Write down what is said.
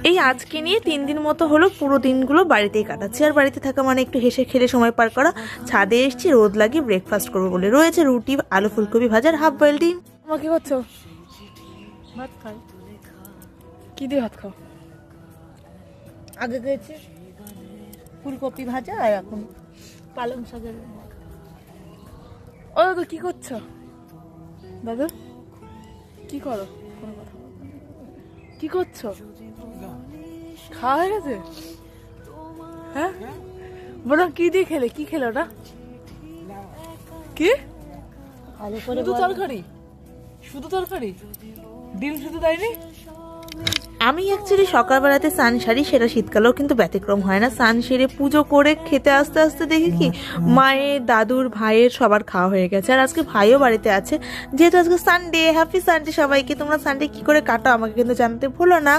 এই আজকে নিয়ে 3 দিন মতো হলো, পুরো দিনগুলো বাড়িতেই কাটাচ্ছি। আর বাড়িতে থাকা মানে একটু হেসে খেলে সময় পার করা। ছাদে এসেছি রোদ লাগিয়ে ব্রেকফাস্ট করবো বলে। রয়েছে রুটি, আলু ফুলকপি ভাজার, হাফ বয়েল ডিম। তোমার কি করছো? ভাত খাই। কি দিয়ে ভাত খাও? আগে গেছে ফুলকপি ভাজা আর এখন পালং শাকের। ও দাদু কি করছো? দাদু কি করো? কোনো কথা বলো না। কি করছো? খাওয়া হয়ে গেছে? হ্যাঁ বলো, কি দিয়ে খেলে? কি খেলে ওটা? কি শুধু তরকারি? শুধু তরকারি, ডিম শুধু দেয়নি? আমি অ্যাকচুয়ালি সকালবেলাতে স্নান সারি, সেটা শীতকালেও কিন্তু ব্যতিক্রম হয় না। স্নান সেরে পুজো করে খেতে আসতে আসতে দেখি কি মায়ের, দাদুর, ভাইয়ের সবার খাওয়া হয়ে গেছে। আর আজকে ভাইও বাড়িতে আছে, যেহেতু আজকে সানডে। হ্যাপি সানডে সবাইকে। তোমরা সানডে কি করে কাটো আমাকে কিন্তু জানাতে ভুলো না।